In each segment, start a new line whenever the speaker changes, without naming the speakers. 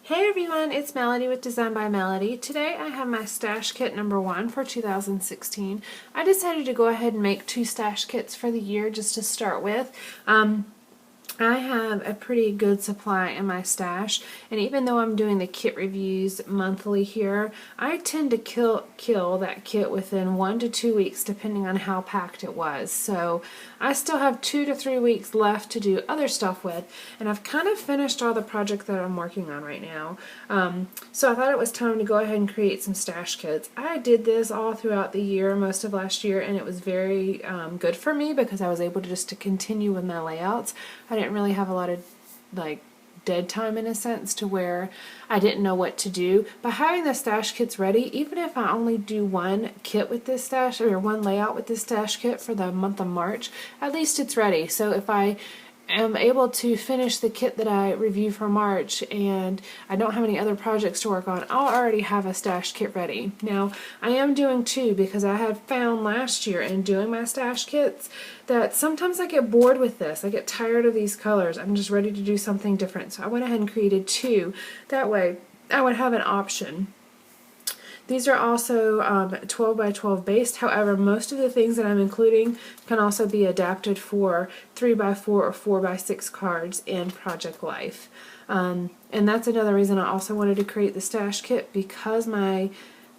Hey everyone, it's Melody with Design by Melody. Today I have my stash kit number 1 for 2016. I decided to go ahead and make 2 stash kits for the year just to start with. I have a pretty good supply in my stash, and even though I'm doing the kit reviews monthly here, I tend to kill that kit within 1 to 2 weeks depending on how packed it was. So I still have 2 to 3 weeks left to do other stuff with, and I've kind of finished all the projects that I'm working on right now. So I thought it was time to go ahead and create some stash kits. I did this all throughout the year, most of last year, and it was very good for me because I was able to continue with my layouts. I didn't really have a lot of dead time in a sense to where I didn't know what to do. By having the stash kits ready, even if I only do one kit with this stash or one layout with this stash kit for the month of March, at least it's ready. So if I am able to finish the kit that I review for March and I don't have any other projects to work on, I'll already have a stash kit ready. Now, I am doing 2 because I had found last year in doing my stash kits that sometimes I get bored with this. I get tired of these colors. I'm just ready to do something different. So I went ahead and created 2. That way I would have an option. These are also 12 by 12 based. However, most of the things that I'm including can also be adapted for 3 by 4 or 4 by 6 cards in Project Life. And that's another reason I also wanted to create the stash kit, because my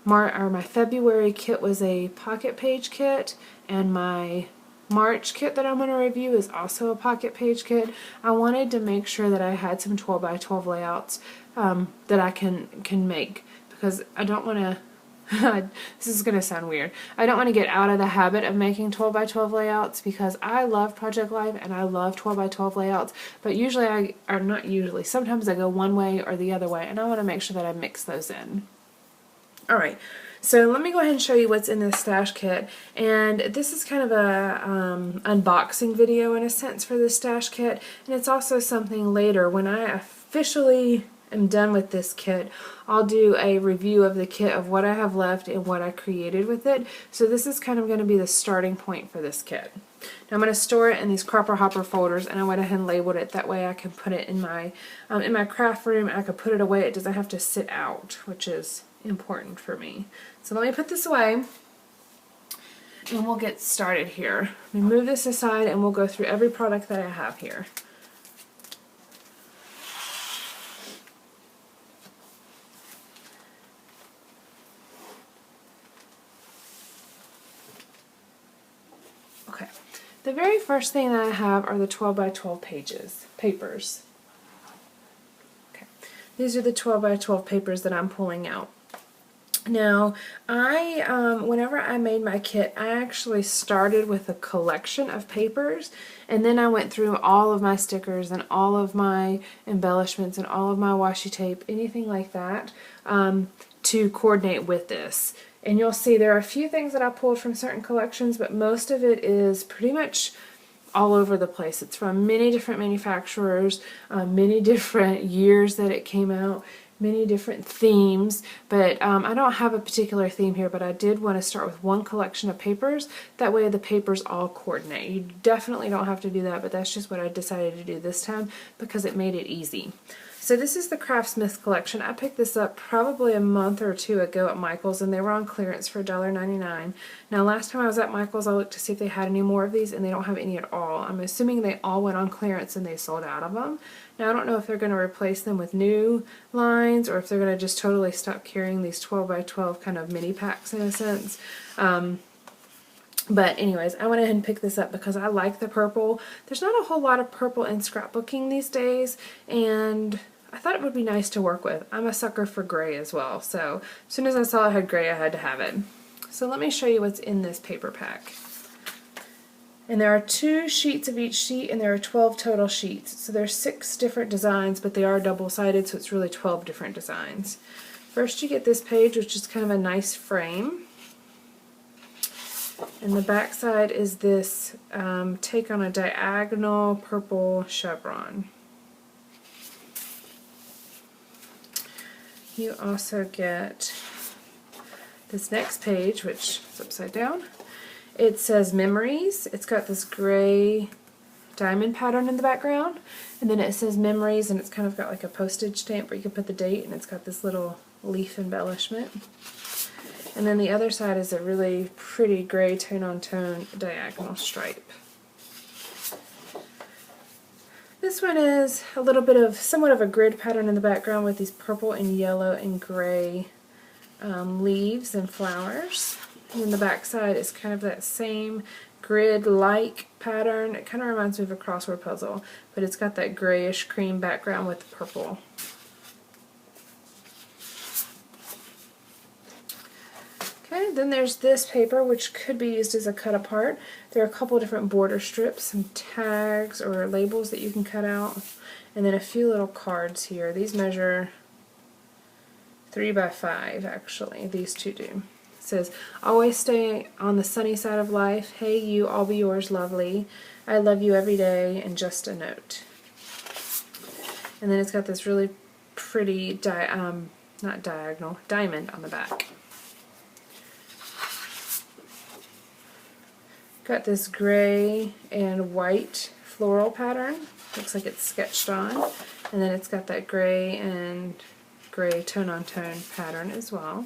February kit was a pocket page kit, and my March kit that I'm going to review is also a pocket page kit. I wanted to make sure that I had some 12 by 12 layouts that I can make, because I don't want to, this is going to sound weird, I don't want to get out of the habit of making 12 by 12 layouts, because I love Project Life and I love 12 by 12 layouts, but sometimes I go one way or the other way, and I want to make sure that I mix those in. Alright, so let me go ahead and show you what's in this stash kit, and this is kind of a unboxing video in a sense for this stash kit, and it's also something later when I officially am done with this kit, I'll do a review of the kit of what I have left and what I created with it. So this is kind of going to be the starting point for this kit. Now I'm going to store it in these Cropper Hopper folders, and I went ahead and labeled it. That way I can put it in my craft room, and I can put it away. It doesn't have to sit out, which is important for me. So let me put this away, and we'll get started here. Let me move this aside, and we'll go through every product that I have here. Okay, the very first thing that I have are the 12 by 12 papers. Okay, these are the 12 by 12 papers that I'm pulling out. Now, whenever I made my kit, I actually started with a collection of papers, and then I went through all of my stickers and all of my embellishments and all of my washi tape, anything like that, to coordinate with this. And you'll see there are a few things that I pulled from certain collections, but most of it is pretty much all over the place. It's from many different manufacturers, many different years that it came out, many different themes, but I don't have a particular theme here, but I did want to start with one collection of papers. That way the papers all coordinate. You definitely don't have to do that, but that's just what I decided to do this time because it made it easy. So this is the Craftsmith collection. I picked this up probably a month or 2 ago at Michael's, and they were on clearance for $1.99. Now last time I was at Michael's, I looked to see if they had any more of these, and they don't have any at all. I'm assuming they all went on clearance and they sold out of them. Now I don't know if they're going to replace them with new lines or if they're going to just totally stop carrying these 12 by 12 kind of mini packs in a sense. But anyways, I went ahead and picked this up because I like the purple. There's not a whole lot of purple in scrapbooking these days, and I thought it would be nice to work with. I'm a sucker for gray as well, so as soon as I saw it had gray, I had to have it. So let me show you what's in this paper pack. And there are 2 sheets of each sheet, and there are 12 total sheets. So there's 6 different designs, but they are double-sided, so it's really 12 different designs. First you get this page, which is kind of a nice frame. And the back side is this take on a diagonal purple chevron. You also get this next page, which is upside down. It says Memories. It's got this gray diamond pattern in the background. And then it says memories, and it's kind of got like a postage stamp where you can put the date, and it's got this little leaf embellishment. And then the other side is a really pretty gray tone-on-tone diagonal stripe. This one is a little bit of somewhat of a grid pattern in the background with these purple and yellow and gray leaves and flowers. And then the back side is kind of that same grid-like pattern. It kind of reminds me of a crossword puzzle, but it's got that grayish cream background with the purple. Okay, then there's this paper, which could be used as a cut apart. There are a couple different border strips, some tags or labels that you can cut out, and then a few little cards here. These measure 3 by 5 actually, these two do. It says, always stay on the sunny side of life. Hey you, I'll be yours lovely. I love you every day, and just a note. And then it's got this really pretty, not diagonal, diamond on the back. Got this gray and white floral pattern. Looks like it's sketched on. And then it's got that gray and gray tone-on-tone pattern as well.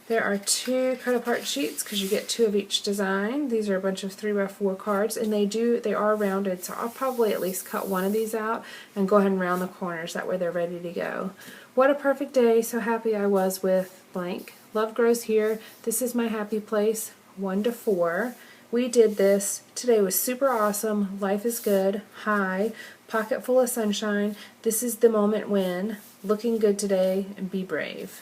There are 2 cut-apart sheets because you get 2 of each design. These are a bunch of 3 by 4 cards, and they are rounded, so I'll probably at least cut one of these out and go ahead and round the corners. That way they're ready to go. What a perfect day. So happy I was with blank. Love grows here. This is my happy place. 1 to 4. We did this. Today was super awesome. Life is good. Hi. Pocket full of sunshine. This is the moment when. Looking good today, and be brave.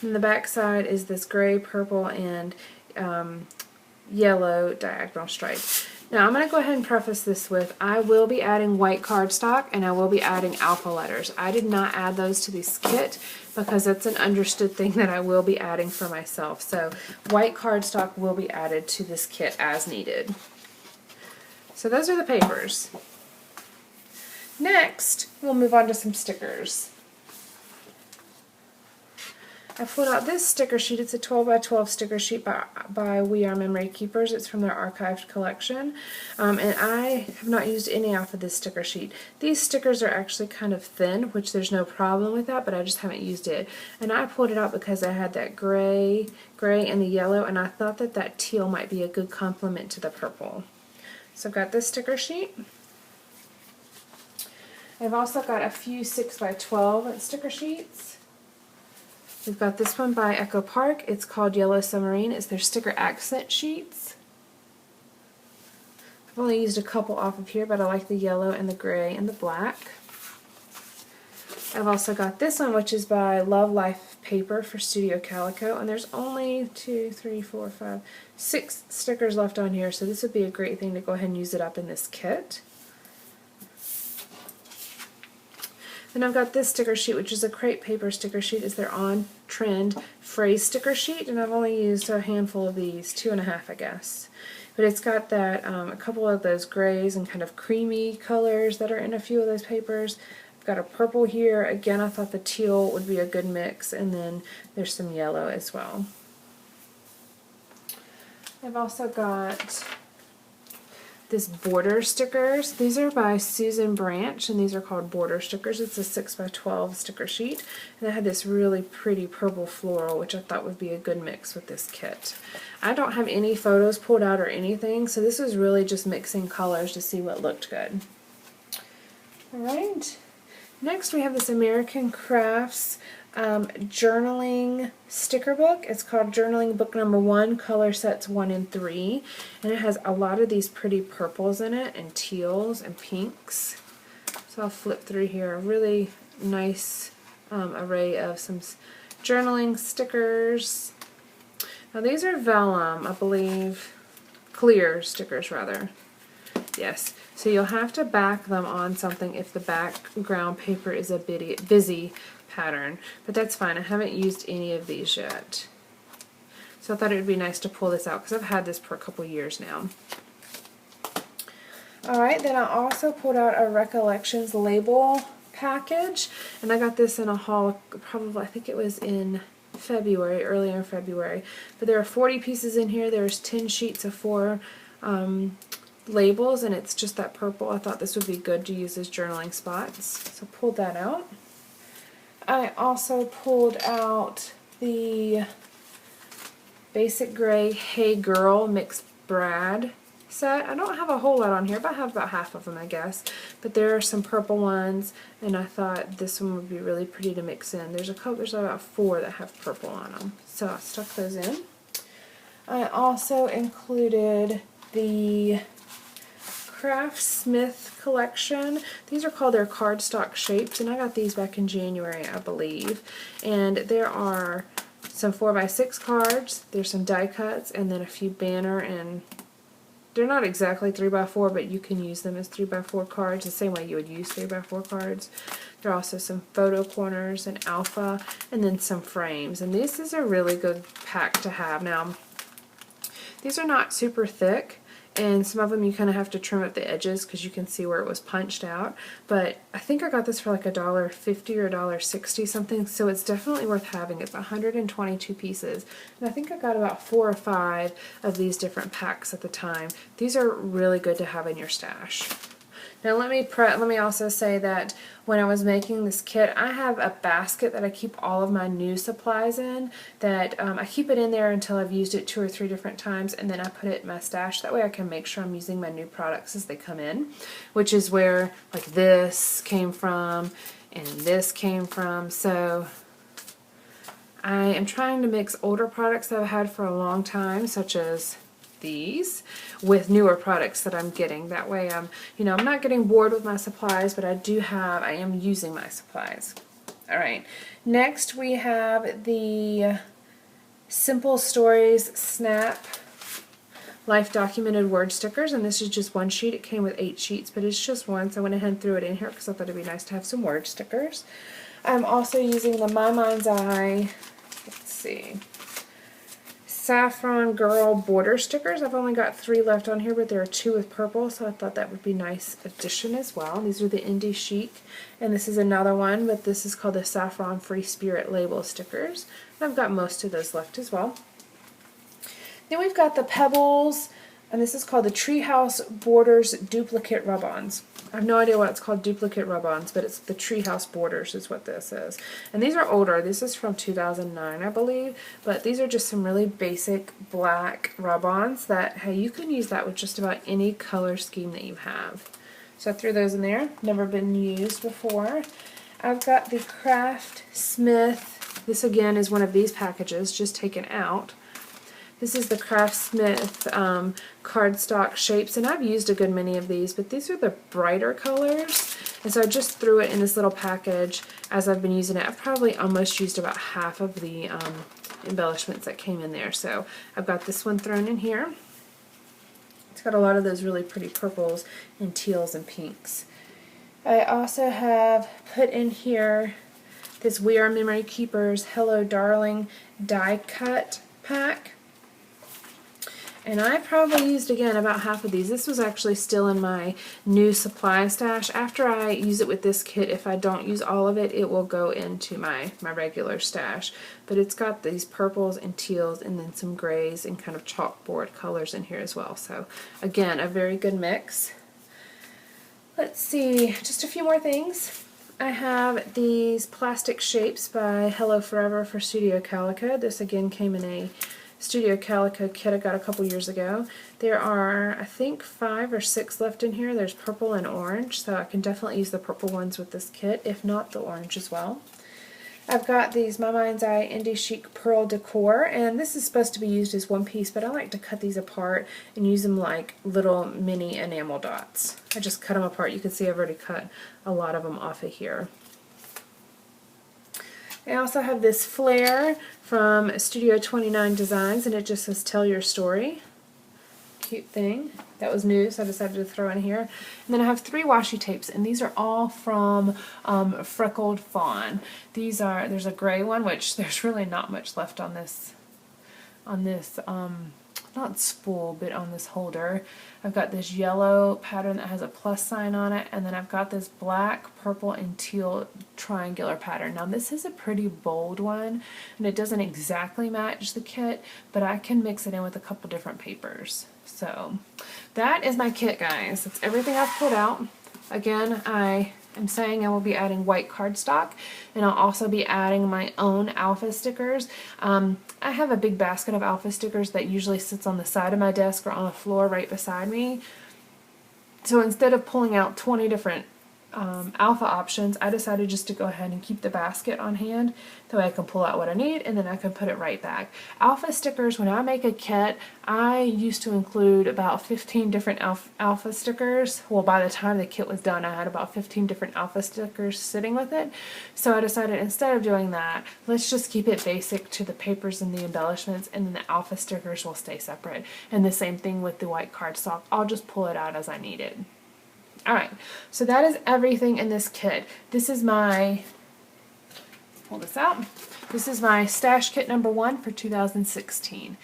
And the back side is this gray, purple, and yellow diagonal stripe. Now I'm going to go ahead and preface this with, I will be adding white cardstock and I will be adding alpha letters. I did not add those to this kit because that's an understood thing that I will be adding for myself. So white cardstock will be added to this kit as needed. So those are the papers. Next, we'll move on to some stickers. I pulled out this sticker sheet. It's a 12 by 12 sticker sheet by We Are Memory Keepers. It's from their archived collection. And I have not used any off of this sticker sheet. These stickers are actually kind of thin, which there's no problem with that, but I just haven't used it. And I pulled it out because I had that gray and the yellow, and I thought that that teal might be a good complement to the purple. So I've got this sticker sheet. I've also got a few 6 by 12 sticker sheets. We've got this one by Echo Park. It's called Yellow Submarine. It's their sticker accent sheets. I've only used a couple off of here, but I like the yellow and the gray and the black. I've also got this one, which is by Love Life Paper for Studio Calico, and there's only 6 stickers left on here, so this would be a great thing to go ahead and use it up in this kit. Then I've got this sticker sheet, which is a crepe paper sticker sheet. It's their on-trend phrase sticker sheet, and I've only used a handful of these, 2.5 I guess. But it's got that a couple of those grays and kind of creamy colors that are in a few of those papers. I've got a purple here. Again, I thought the teal would be a good mix, and then there's some yellow as well. I've also got this border stickers. These are by Susan Branch, and these are called border stickers. It's a 6 by 12 sticker sheet, and it had this really pretty purple floral, which I thought would be a good mix with this kit. I don't have any photos pulled out or anything, so this was really just mixing colors to see what looked good. Alright, next we have this American Crafts journaling sticker book. It's called Journaling Book Number 1, color sets 1 and 3, and it has a lot of these pretty purples in it, and teals and pinks. So I'll flip through here. A really nice array of some journaling stickers. Now these are vellum, I believe, clear stickers rather. Yes, so you'll have to back them on something if the background paper is a busy pattern, but that's fine. I haven't used any of these yet. So I thought it would be nice to pull this out because I've had this for a couple years now. Alright, then I also pulled out a Recollections label package, and I got this in a haul, probably, I think it was in February, earlier in February. But there are 40 pieces in here. There's 10 sheets of 4 labels, and it's just that purple. I thought this would be good to use as journaling spots, so pulled that out. I also pulled out the Basic Gray Hey Girl Mixed Brad set. I don't have a whole lot on here, but I have about half of them, I guess. But there are some purple ones, and I thought this one would be really pretty to mix in. There's about 4 that have purple on them, so I stuck those in. I also included the Craftsmith collection. These are called their cardstock shapes, and I got these back in January, I believe. And there are some 4x6 cards, there's some die cuts, and then a few banner, and they're not exactly 3x4, but you can use them as 3x4 cards the same way you would use 3x4 cards. There are also some photo corners and alpha, and then some frames. And this is a really good pack to have. Now, these are not super thick, and some of them you kind of have to trim up the edges because you can see where it was punched out. But I think I got this for like $1.50 or $1.60 something, so it's definitely worth having. It's 122 pieces, and I think I got about 4 or 5 of these different packs at the time. These are really good to have in your stash. Now let me also say that when I was making this kit, I have a basket that I keep all of my new supplies in, that I keep it in there until I've used it 2 or 3 different times, and then I put it in my stash. That way I can make sure I'm using my new products as they come in, which is where like this came from and this came from. So I am trying to mix older products that I've had for a long time, such as these, with newer products that I'm getting. That way I'm not getting bored with my supplies, but I am using my supplies. Alright, next we have the Simple Stories Snap Life Documented Word Stickers, and this is just 1 sheet. It came with 8 sheets, but it's just 1, so I went ahead and threw it in here because I thought it'd be nice to have some word stickers. I'm also using the My Mind's Eye, let's see, Saffron Girl border stickers. I've only got 3 left on here, but there are 2 with purple, so I thought that would be a nice addition as well. These are the Indie Chic, and this is another one, but this is called the Saffron Free Spirit label stickers. And I've got most of those left as well. Then we've got the Pebbles, and this is called the Treehouse Borders Duplicate Rub-Ons. I have no idea why it's called duplicate rub-ons, but it's the Treehouse Borders is what this is. And these are older. This is from 2009, I believe. But these are just some really basic black rub-ons that, hey, you can use that with just about any color scheme that you have. So I threw those in there. Never been used before. I've got the Craftsmith. This again is one of these packages just taken out. This is the Craftsmith cardstock shapes, and I've used a good many of these, but these are the brighter colors, and so I just threw it in this little package as I've been using it. I've probably almost used about half of the embellishments that came in there, so I've got this one thrown in here. It's got a lot of those really pretty purples and teals and pinks. I also have put in here this We Are Memory Keepers Hello Darling die cut pack. And I probably used, again, about half of these. This was actually still in my new supply stash. After I use it with this kit, if I don't use all of it, it will go into my regular stash. But it's got these purples and teals and then some grays and kind of chalkboard colors in here as well. So, again, a very good mix. Let's see, just a few more things. I have these plastic shapes by Hello Forever for Studio Calico. This, again, came in a Studio Calico kit I got a couple years ago. There are, I think, 5 or 6 left in here. There's purple and orange, so I can definitely use the purple ones with this kit, if not the orange as well. I've got these My Mind's Eye Indie Chic Pearl Decor, and this is supposed to be used as one piece, but I like to cut these apart and use them like little mini enamel dots. I just cut them apart. You can see I've already cut a lot of them off of here. I also have this flare from Studio 29 Designs, and it just says Tell Your Story. Cute thing. That was new, so I decided to throw in here. And then I have 3 washi tapes, and these are all from Freckled Fawn. There's a gray one, which there's really not much left on this not spool, but on this holder. I've got this yellow pattern that has a plus sign on it, and then I've got this black, purple, and teal triangular pattern. Now this is a pretty bold one, and it doesn't exactly match the kit, but I can mix it in with a couple different papers. So that is my kit, guys. That's everything I've pulled out. Again, I am saying I will be adding white cardstock, and I'll also be adding my own alpha stickers. I have a big basket of alpha stickers that usually sits on the side of my desk or on the floor right beside me. So instead of pulling out 20 different alpha options, I decided just to go ahead and keep the basket on hand. That way I can pull out what I need and then I can put it right back. Alpha stickers, when I make a kit, I used to include about 15 different alpha stickers. Well, by the time the kit was done, I had about 15 different alpha stickers sitting with it. So I decided instead of doing that, let's just keep it basic to the papers and the embellishments, and then the alpha stickers will stay separate. And the same thing with the white cardstock. I'll just pull it out as I need it. Alright, so that is everything in this kit. This is my, pull this out, this is my stash kit number 1 for 2016.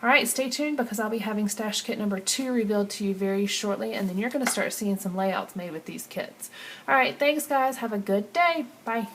Alright, stay tuned because I'll be having stash kit number 2 revealed to you very shortly, and then you're going to start seeing some layouts made with these kits. Alright, thanks guys, have a good day, bye.